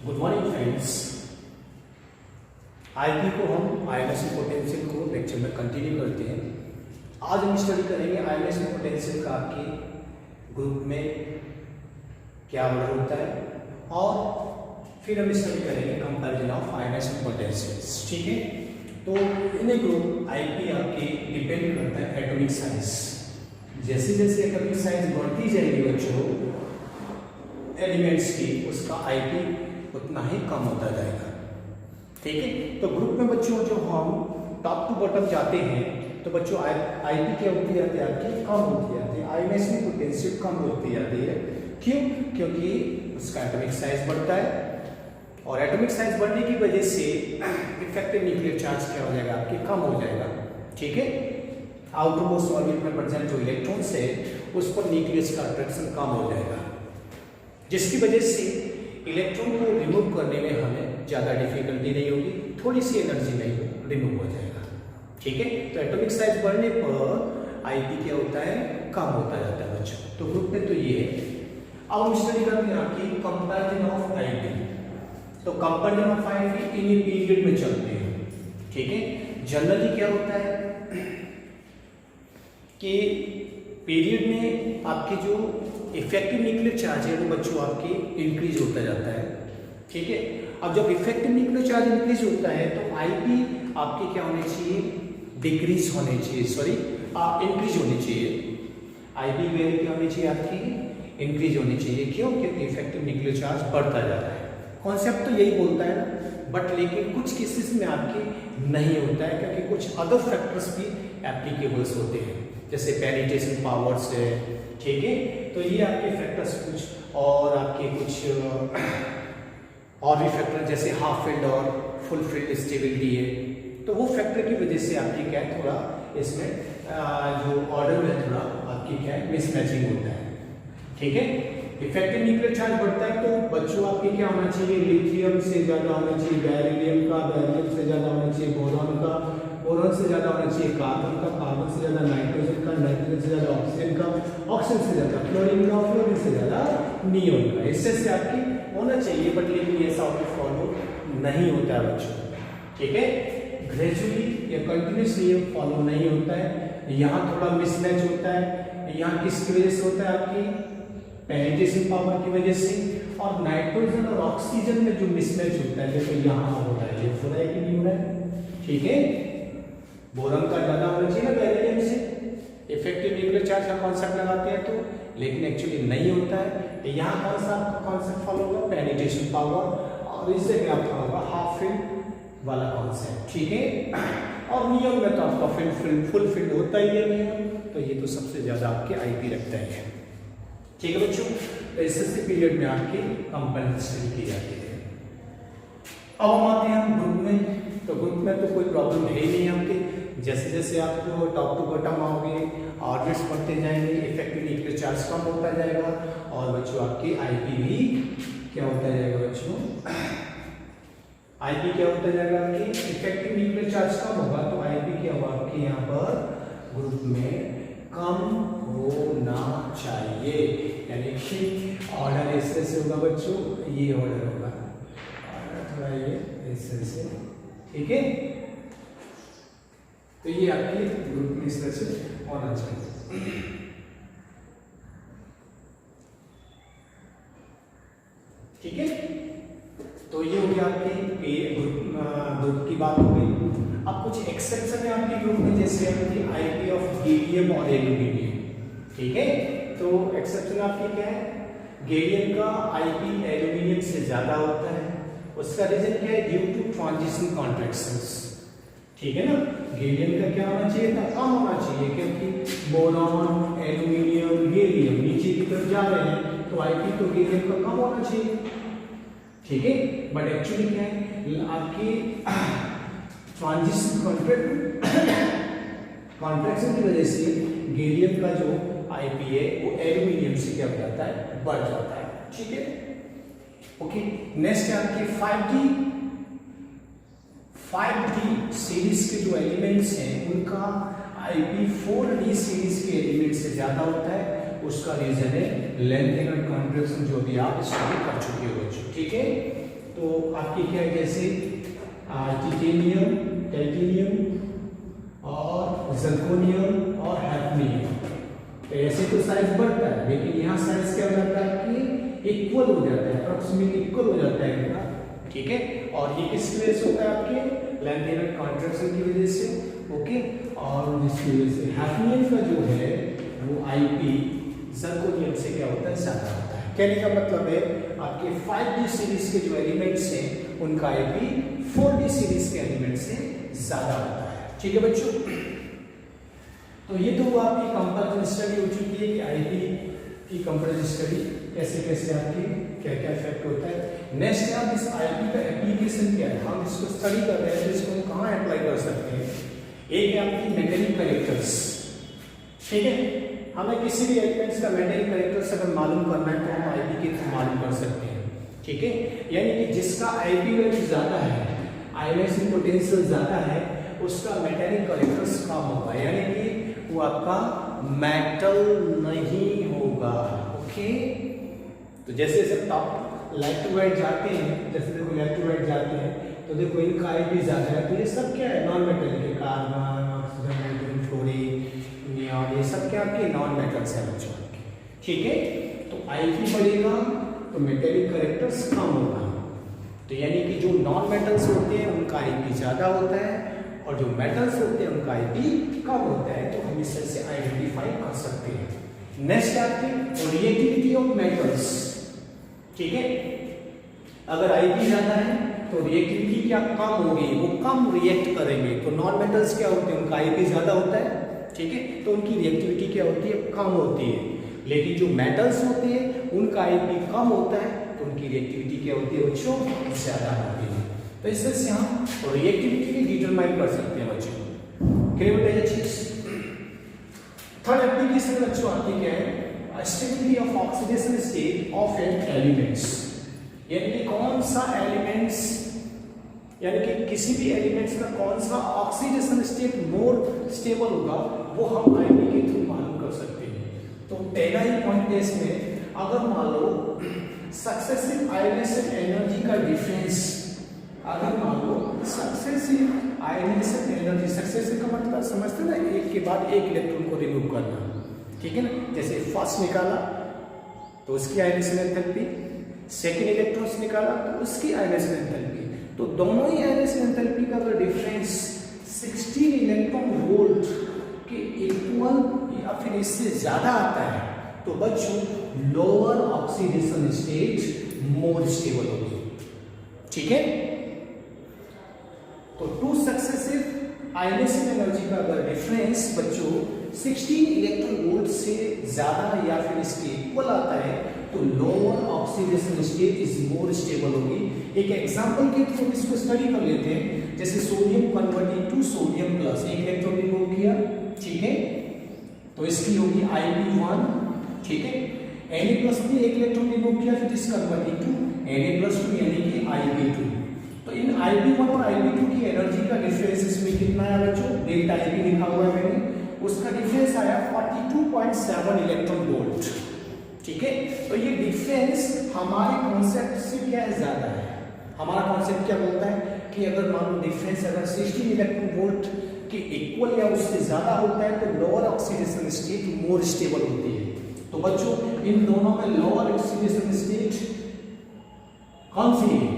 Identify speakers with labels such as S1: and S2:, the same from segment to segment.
S1: Good morning friends. IP को हम ionization potential को लेक्चर में कंटिन्यू करते हैं। आज हम स्टडी करेंगे आयोनाइजेशन पोटेंशियल का आपके ग्रुप में क्या ऑर्डर होता है और फिर हम स्टडी करेंगे कंपैरिजन ऑफ आयोनाइजेशन पोटेंशियल्स। ठीक है, तो इन ग्रुप आईपी आपके डिपेंड करता है एटॉमिक साइज। जैसे जैसे एटॉमिक साइज बढ़ती जाएगी बच्चों एलिमेंट्स की, उसका आईपी उतना ही कम होता जाएगा। ठीक है, तो ग्रुप में बच्चों जो हम टॉप टू बॉटम जाते हैं तो बच्चों आईपी क्या होती जाती है आपकी, कम होती जाती है। आयोनाइजेशन पोटेंशियल कम होती जाती है। क्यों? क्योंकि उसका एटॉमिक साइज बढ़ता है और एटॉमिक साइज बढ़ने की वजह से इफेक्टिव न्यूक्लियर चार्ज क्या हो जाएगा आपके, कम हो जाएगा। ठीक है, आउटर मोस्ट ऑर्बिट में प्रेजेंट जो इलेक्ट्रॉन्स है उस पर न्यूक्लियस का अट्रैक्शन कम हो जाएगा, जिसकी वजह से इलेक्ट्रॉन को रिमूव करने में हमें ज़्यादा डिफिकल्टी नहीं होगी, थोड़ी सी एनर्जी में रिमूव हो जाएगा। ठीक है, तो एटॉमिक साइज बढ़ने पर आईपी क्या होता है, कम होता जाता है बच्चों। तो ग्रुप में तो ये है। अब हम स्टडी करते हैं आपकी कंपैरिजन ऑफ आईपी। तो comparison of IP in period में चलते हैं। ठीक है, जनरली क्या होता है कि पीरियड में आपके जो इफेक्टिव न्यूक्लियर चार्ज है वो बच्चों आपके इंक्रीज होता जाता है। ठीक है, अब जब इफेक्टिव न्यूक्लियर चार्ज इंक्रीज होता है तो आईपी आपके क्या होने चाहिए, डिक्रीज होने चाहिए, सॉरी इंक्रीज होनी चाहिए। आईपी वैल्यू क्या होनी चाहिए आपकी, इंक्रीज होनी चाहिए। क्यों? क्योंकि इफेक्टिव न्यूक्लियर चार्ज बढ़ता जा रहा है। कॉन्सेप्ट तो यही बोलता है ना, बट लेकिन कुछ केसेस में आपके नहीं होता है क्योंकि कुछ अदर फैक्टर्स भी एप्लीकेबल्स होते हैं, जैसे पेनिट्रेशन पावर्स है। ठीक है, तो ये आपके फैक्टर्स कुछ और आपके कुछ और भी फैक्टर जैसे हाफ फील्ड और फुल फील्ड स्टेबिलिटी है, तो वो फैक्टर की वजह से आपकी क्या है, थोड़ा इसमें जो ऑर्डर है थोड़ा आपकी क्या है, मिसमैचिंग होता है। ठीक है, इफेक्टिव न्यूक्लियर चार्ज बढ़ता है तो बच्चों आपके क्या होना चाहिए, लिथियम से ज़्यादा होना चाहिए बेरिलियम का, बेरिलियम से ज़्यादा होना चाहिए बोरॉन का, बोरॉन से ज़्यादा होना चाहिए कार्बन का, कार्बन से ज़्यादा नाइट्रोजन का, नाइट्रोजन से ज़्यादा ऑक्सीजन का, ऑक्सीजन से ज़्यादा फ्लोरीन का, फ्लोरीन से ज़्यादा नियोन का। इससे से आपकी होना चाहिए, बट लेकिन ऐसा फॉलो नहीं होता है बच्चों। ठीक है, ग्रेजुअली या कंटिन्यूस नियम फॉलो नहीं होता है। यहाँ थोड़ा मिसमैच होता है। यहाँ किसकी वजह से होता है, आपकी पेनिट्रेशन पावर की वजह से, और नाइट्रोजन और ऑक्सीजन में जो मिसमैच होता है, जैसे यहाँ हो रहा है, ये हो रहा है कि नहीं हो रहा है। ठीक है, बोरॉन का ज़्यादा होना चाहिए ना बेरिलियम से, इफेक्टिव न्यूक्लियर चार्ज का कॉन्सेप्ट लगाते हैं तो, लेकिन एक्चुअली नहीं होता है। यहाँ कौन सा आपका कॉन्सेप्ट फॉलो होगा, पेनिट्रेशन पावर, और इससे क्या आपका होगा हाफ फील्ड वाला कॉन्सेप्ट। ठीक है, और नियम में तो आपका फुल फील्ड होता ही है नियम, तो ये तो सबसे ज़्यादा आपके आईपी रखता है। ठीक है बच्चों, तो एसएससी पीरियड में आपकी कंपैरिजन स्टडी की जाती है। अब हम आते हैं ग्रुप में। तो ग्रुप में तो कोई प्रॉब्लम है ही नहीं आपके। जैसे जैसे आप टॉप टू बॉटम आओगे, ऑर्डर्स बढ़ते जाएंगे, इफेक्टिव न्यूक्लियर चार्ज कम होता जाएगा और बच्चों आपकी आईपी भी क्या होता जाएगा बच्चों, आईपी क्या होता जाएगा आपकी, इफेक्टिव न्यूक्लियर चार्ज कम होगा तो आईपी क्या होगा आपके यहाँ पर ग्रुप में कम होना चाहिए। यानी कि ऑर्डर ऐसे से होगा बच्चों, ये ऑर्डर होगा, ऑर्डर थोड़ा ये ऐसे से। ठीक है, तो ये आपके ग्रुप में इस तरह से होना चाहिए। ठीक है, तो ये हो गया आपकी ग्रुप की बात हो गई। अब कुछ एक्सेप्शन है आपके ग्रुप में, जैसे आपकी आईपी ऑफ गैलियम और एल्यूमिनियम। ठीक है, तो एक्सेप्शन आपकी क्या है, गैलियम का आईपी एल्यूमिनियम से ज्यादा होता है। उसका रीजन क्या है, ड्यू टू ट्रांजिशन कॉन्ट्रैक्शंस। ठीक है ना, गैलियम का क्या होना चाहिए था, कम होना चाहिए, क्योंकि बोरॉन एल्यूमिनियम गैलियम नीचे की तरफ जा रहे हैं तो आईपी तो गैलियम का कम होना चाहिए। ठीक है, बट एक्चुअली क्या है, आपकी ट्रांजिशन कॉन्ट्रैक्शन की वजह से गैलियम का जो आईपी है वो एल्यूमिनियम से क्या हो जाता है, बढ़ जाता है। ठीक है, ओके। नेक्स्ट है आपकी 5D सीरीज के जो एलिमेंट्स हैं उनका आईपी 4D सीरीज के एलिमेंट से ज्यादा होता है। उसका रीजन है लेंथ एंड कॉन्ट्रैक्शन, जो भी आप स्टडी कर चुके हो। ठीक है, तो आपकी क्या है, जैसे टिटेनियम, टाइटेनियम और ज़िरकोनियम और हैफनियम। तो ऐसे तो साइज बढ़ता है, लेकिन यहाँ साइज क्या हो जाता है कि इक्वल हो जाता है, अप्रोक्सीमेटली इक्वल हो जाता है इनका, ठीक है। और ये किस वजह से होता है, आपके लैमिनार कॉन्ट्रैक्शन की वजह से, ओके। और जिसकी वजह से हैफनियम का जो है वो आईपी ज़िरकोनियम से क्या होता है, ज़्यादा होता है। कहने का मतलब है आपके 5D सीरीज के जो एलिमेंट्स हैं उनका आईपी 4D सीरीज के एलिमेंट से ज़्यादा होता है, ठीक है बच्चों। तो ये तो आपकी कंपैरिजन स्टडी हो चुकी है कि आईपी की कंपैरिजन स्टडी कैसे कैसे आपकी क्या क्या इफेक्ट होता है। नेक्स्ट है आप इस आईपी का एप्लीकेशन क्या है, हम इसको स्टडी कर रहे हैं तो इसको हम कहाँ अप्लाई कर सकते हैं। एक है आपकी मेटेरिक कैरेक्टर्स, ठीक है। हमें किसी भी एलिमेंट्स का मेटेरिक कैरेक्टर्स अगर मालूम करना है तो हम आईपी के थ्रू मालूम कर सकते हैं, ठीक है। यानी कि जिसका आईपी वैल्यू ज़्यादा है, आयनाइजिंग पोटेंशियल ज़्यादा है, उसका मेटेरिक कैरेक्टर्स कम होगा, यानी कि वो आपका मेटल नहीं होगा, ओके। तो जैसे जैसे टॉप लेफ्ट टू राइट जाते हैं, जैसे देखो लेफ्ट टू राइट जाते हैं तो देखो इनका आईपी ज़्यादा है, तो ये सब क्या है, नॉन मेटल के, carbon, oxygen, nitrogen, fluorine, neon, ये सब क्या आपके नॉन मेटल्स हैं बच्चों, ठीक है। तो आईपी बढ़ेगा तो मेटेरिक कैरेक्टर्स कम होगा, तो यानी कि जो नॉन मेटल्स होते हैं उनका आईपी ज़्यादा होता है और जो मेटल्स होते हैं उनका आईपी कम होता है, तो हम इस तरह से आइडेंटिफाई कर सकते हैं। नेक्स्ट आपकी रिएक्टिविटी ऑफ मेटल्स, ठीक है। अगर आईपी ज़्यादा है तो रिएक्टिविटी क्या कम होगी, वो कम रिएक्ट करेंगे। तो नॉन मेटल्स क्या होते हैं, उनका आईपी ज़्यादा होता है, ठीक है, तो उनकी रिएक्टिविटी क्या होती है, कम होती है। लेकिन जो मेटल्स होते हैं उनका आईपी कम होता है तो उनकी रिएक्टिविटी क्या होती है बच्चों, ज़्यादा होती है। तो इस तरह से हम रिएक्टिविटी भी डिटरमाइन कर सकते हैं बच्चों। क्लियर बेटा ये चीज। थर्ड एप्लीकेशन बच्चों आपकी क्या है, stability of oxidation state of an elements, यानी कि कौन सा एलिमेंट्स, यानी कि किसी भी एलिमेंट्स का कौन सा ऑक्सीडेशन स्टेट मोर स्टेबल होगा, वो हम आईपी के थ्रू मालूम कर सकते हैं। तो पहला ही पॉइंट है इसमें, अगर मान लो सक्सेसिव आयनाइजेशन एनर्जी का डिफरेंस, अगर मान लो सक्सेसिव आयनाइजेशन एनर्जी, सक्सेसिव का मतलब समझते ना, एक के बाद एक इलेक्ट्रॉन को रिमूव करना, ठीक है ना। जैसे फर्स्ट निकाला तो उसकी आयनाइजेशन एंथैल्पी, सेकेंड इलेक्ट्रॉन्स निकाला तो उसकी आयनाइजेशन एंथैल्पी, तो दोनों ही आयनाइजेशन एंथैल्पी का अगर डिफरेंस 16 इलेक्ट्रॉन वोल्ट के इक्वल या फिर इससे ज्यादा आता है तो बच्चों lower oxidation state more stable होगी, ठीक है। तो टू सक्सेसिव आयनाइजेशन एनर्जी का अगर डिफरेंस बच्चों 16 इलेक्ट्रॉन वोल्ट से ज्यादा या फिर इसके इक्वल आता है तो lower oxidation state is more stable होगी। एक एग्जांपल के थ्रू इसको स्टडी कर लेते हैं, जैसे sodium converting to sodium plus, एक इलेक्ट्रॉन रिमूव किया, ठीक है, तो इसकी होगी Ib1, ठीक है। Na+ भी एक इलेक्ट्रॉन रिमूव किया, फिर इस कन्वर्टिंग टू Na+2 यानी कि Ib2। तो इन Ib1 और Ib2 की एनर्जी का डिफरेंस इसमें कितना है बच्चों, डेल्टा Ib लिखा हुआ है मैंने, उसका डिफरेंस आया 42.7 इलेक्ट्रॉन वोल्ट, ठीक है। तो ये डिफरेंस हमारे कॉन्सेप्ट से क्या है, ज्यादा है। हमारा कॉन्सेप्ट क्या बोलता है कि अगर मान लो डिफरेंस अगर 16 इलेक्ट्रॉन वोल्ट के इक्वल या उससे ज्यादा होता है तो lower oxidation state more stable होती है। तो बच्चों इन दोनों में लोअर ऑक्सीडेशन स्टेट कौन सी है,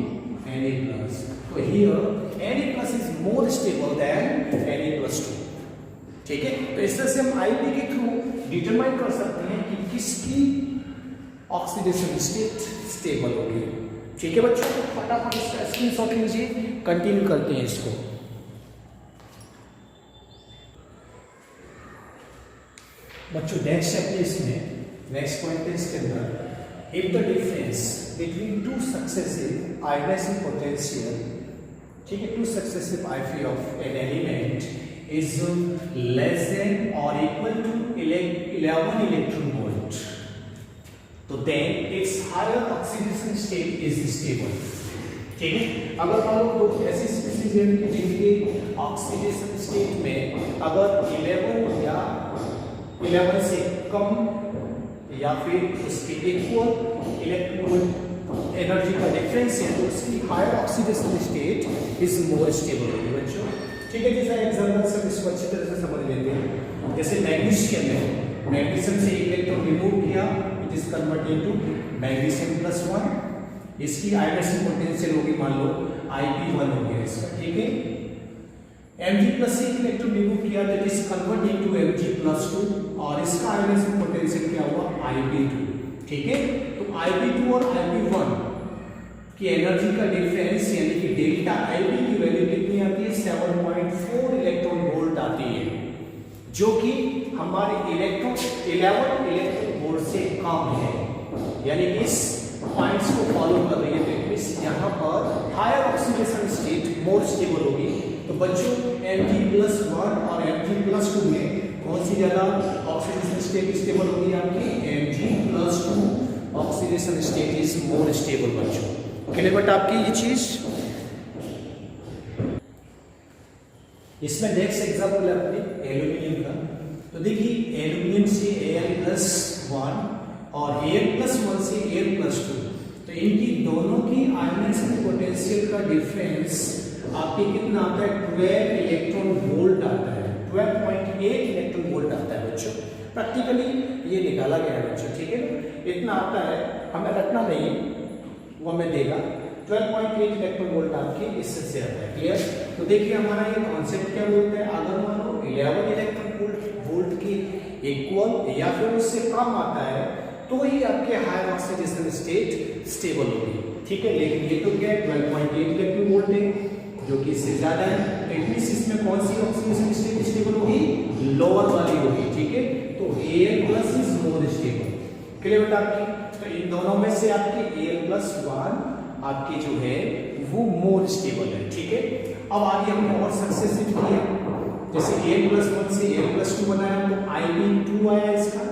S1: Na+, तो here Na+ is more stable then Na+2, ठीक है। तो इस तरह से हम आईपी के थ्रू डिटरमाइन कर सकते हैं कि किसकी ऑक्सीडेशन स्टेट स्टेबल होगी, ठीक है बच्चों। फटाफट इसका स्क्रीनशॉट लीजिए, कंटिन्यू करते हैं इसको। बच्चों नेक्स्ट है इसमें, नेक्स्ट पॉइंट है इसके अंदर, if the difference between two successive ionizing potential, ठीक है, two successive IV of an element is less than or equal to 11 electron volt, तो then its higher oxidation state is stable, ठीक है। अगर मान लो दो ऐसी स्पीशीज है कि जिनके ऑक्सीडेशन स्टेट में अगर 11 या 11 से कम या फिर उसके इक्वल इलेक्ट्रॉन एनर्जी का डिफरेंस है तो उसकी higher oxidation state is more stable होगी बच्चों। ठीक है, जैसा एग्जांपल से इसको अच्छी तरह से समझ लेते हैं। जैसे मैग्नीशियम है, मैग्नीशियम से इलेक्ट्रॉन रिमूव किया, it is converted to magnesium +1। इसकी आयनाइजेशन पोटेंशियल होगी मान लो Ip1 हो गया इसका। ठीक है, Mg+ से इलेक्ट्रॉन रिमूव किया तो it is converted to Mg+2 और इसका आयनाइजेशन पोटेंशियल क्या हुआ Ip2। ठीक है, तो Ip2 और Ip1 की एनर्जी का डिफरेंस यानी कि डेल्टा Ip की वैल्यू कितनी आती है 7.4 इलेक्ट्रॉन वोल्ट आती है, जो कि हमारे 11 इलेक्ट्रॉन वोल्ट से कम है। यानी कि इस पॉइंट्स को फॉलो कर रही है तो इस यहाँ पर higher oxidation state more stable होगी। तो बच्चों Mg+1 और Mg+2 में कौन सी ज्यादा ऑक्सीडेशन स्टेट स्टेबल होगी आपकी Mg+2 oxidation state is more stable बच्चों। क्लियर बट आपकी ये चीज। इसमें नेक्स्ट एग्जांपल है अपने एल्यूमिनियम का। तो देखिए एल्यूमिनियम से Al+1 और Al+1 से Al+2, तो इनकी दोनों की आयनाइजेशन पोटेंशियल का डिफरेंस आपके कितना आता है 12 इलेक्ट्रॉन वोल्ट आता है, 12.8 इलेक्ट्रॉन वोल्ट आता है बच्चों। प्रैक्टिकली ये निकाला गया है बच्चों। ठीक है, इतना आता है, हमें रखना नहीं, वो हमें देगा 12.8 इलेक्ट्रॉन वोल्ट आपके इससे से आता है। क्लियर। तो देखिए हमारा ये कॉन्सेप्ट क्या बोलता है, अगर मान लो 11 इलेक्ट्रॉन वोल्ट की इक्वल या फिर उससे कम आता है तो ही आपके हायर ऑक्सीडेशन स्टेट स्टेबल होगी। ठीक है, लेकिन ये तो क्या है 12.8 इलेक्ट्रॉन वोल्ट है जो कि इससे ज्यादा है, तो इस इसमें कौन सी ऑक्सीडेशन स्टेट स्टेबल होगी, लोअर वाली होगी। ठीक है, तो Al+ is more stable. Clear बेटा आपकी। तो इन दोनों में से आपकी Al+1 आपकी जो है वो मोर स्टेबल है। ठीक है, अब आगे हमने और सक्सेसिव किया, जैसे Al+1 से Al+2 बनाया तो Ip2 आया इसका,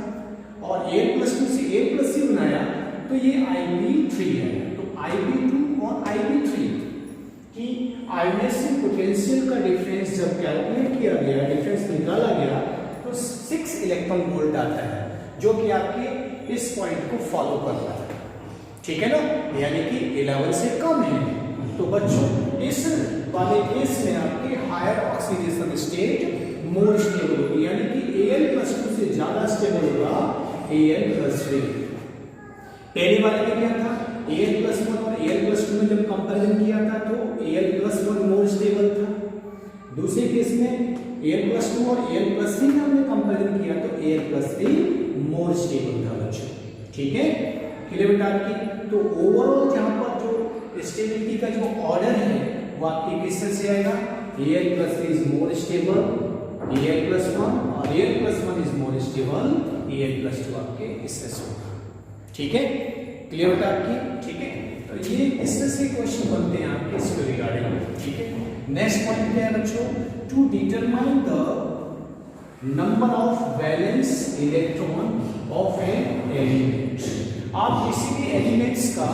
S1: और Al+2 से A+C बनाया तो ये Ip3 है। तो Ip2 और Ip3 की आयनाइजेशन पोटेंशियल का डिफरेंस जब कैलकुलेट किया गया, डिफरेंस निकाला गया तो 6 इलेक्ट्रॉन वोल्ट आता है, जो कि आपके इस पॉइंट को फॉलो करता है। ठीक है ना, यानी कि 11 से कम है। तो बच्चों इस वाले केस में आपके higher oxidation state more stable होगी, यानी कि Al+2 से ज्यादा स्टेबल होगा Al+3। पहले वाले में क्या था, Al+1 और Al+2 में जब कंपैरिजन किया था तो Al+1 मोर स्टेबल था। दूसरे केस में Al+2 और Al+3 में हमने कंपैरिजन किया तो Al+3 मोर स्टेबल था बच्चों। ठीक है, क्लियर बेटा आपकी। तो ओवरऑल यहाँ पर जो स्टेबिलिटी का जो ऑर्डर है वो आपके किस से आएगा, Al+3 is more stable, Al+1 और Al+1 is more stable, Al+2 आपके इससे होगा। ठीक है, क्लियर बेटा आपकी। ठीक है, तो ये इससे से क्वेश्चन बनते हैं आपके इसके रिगार्डिंग। ठीक है, नेक्स्ट पॉइंट क्या है बच्चों, to determine the number of valence electron of an element. आप किसी भी एलिमेंट्स का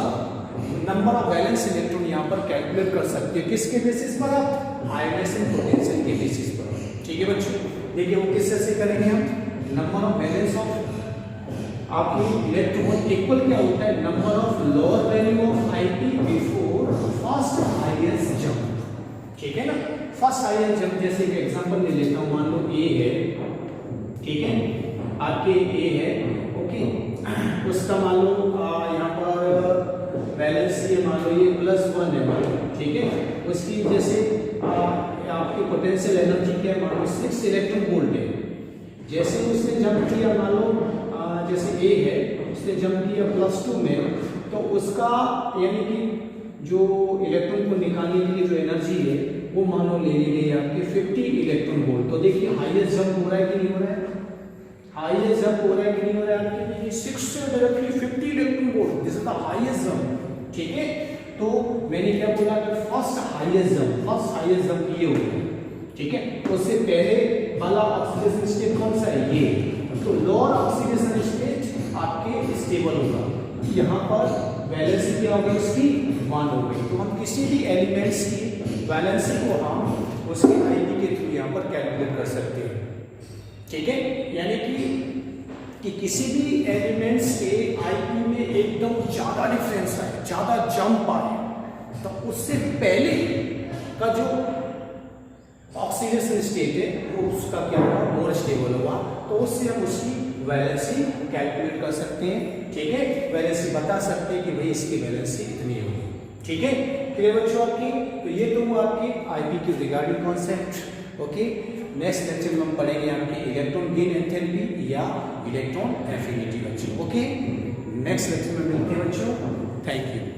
S1: नंबर ऑफ वैलेंस इलेक्ट्रॉन यहाँ पर कैलकुलेट कर सकते हो, किसके बेसिस पर, आप आयनाइजेशन पोटेंशियल के बेसिस पर। ठीक है बच्चों, देखिए वो किससे से करेंगे हम, नंबर ऑफ वैलेंस ऑफ आपकी इलेक्ट्रॉन इक्वल क्या होता है, number of lower value of Ip before first highest jump. ठीक है ना, फर्स्ट हाईएस्ट जंप जैसे एक एग्जांपल ले लेता हूं, मान लो A है। ठीक है, आपके A है, ओके, उसका मान लो यहाँ पर वैलेंस ये मान लो ये +1 है मान लो। ठीक है, उसकी जैसे आपकी पोटेंशियल एनर्जी क्या है, मान लो 6 इलेक्ट्रॉन वोल्ट है। जैसे उसने जंप किया मान लो जैसे A है, उसने जंप किया +2 में, तो उसका यानी कि जो इलेक्ट्रॉन को निकालने के लिए जो एनर्जी है वो मान लो ले ली गई आपके 50 इलेक्ट्रॉन वोल्ट। तो देखिए हाईएस्ट जंप हो रहा है कि नहीं हो रहा है, हाईएस्ट जंप हो रहा है कि नहीं हो रहा है आपके 6 से directly 50 electron volt, this is the highest jump. ठीक है, तो मैंने क्या बोला कि फर्स्ट हाईएस्ट जंप ये होगा। ठीक है, तो उससे पहले वाला ऑक्सीडेशन स्टेट कौन सा है, ये। तो लोअर ऑक्सीडेशन स्टेट आपके स्टेबल होगा, यहाँ पर वैलेंसी क्या होगी उसकी 1 हो गई। तो हम किसी भी एलिमेंट्स की वैलेंसी को हम उसके Ip के थ्रू यहाँ पर कैलकुलेट कर सकते हैं। ठीक है, यानी कि किसी भी एलिमेंट्स के Ip में एकदम ज्यादा डिफरेंस आए, ज्यादा जंप आए तो उससे पहले का जो ऑक्सीडेशन स्टेट है वो उसका क्या हुआ, मोर स्टेबल हुआ, तो उससे हम उसकी वैलेंसी कैलकुलेट कर सकते हैं। ठीक है, वैलेंसी बता सकते हैं कि भाई इसकी वैलेंसी इतनी होगी। ठीक है, क्लियर बच्चों आपकी? तो ये तो हुआ आपके आईपी के regarding concept. Okay, next lecture में हम पढ़ेंगे आपके इलेक्ट्रॉन गेन एंथैल्पी या इलेक्ट्रॉन एफिनिटी बच्चों। ओके, नेक्स्ट लेक्चर में मिलते हैं बच्चों। Thank you.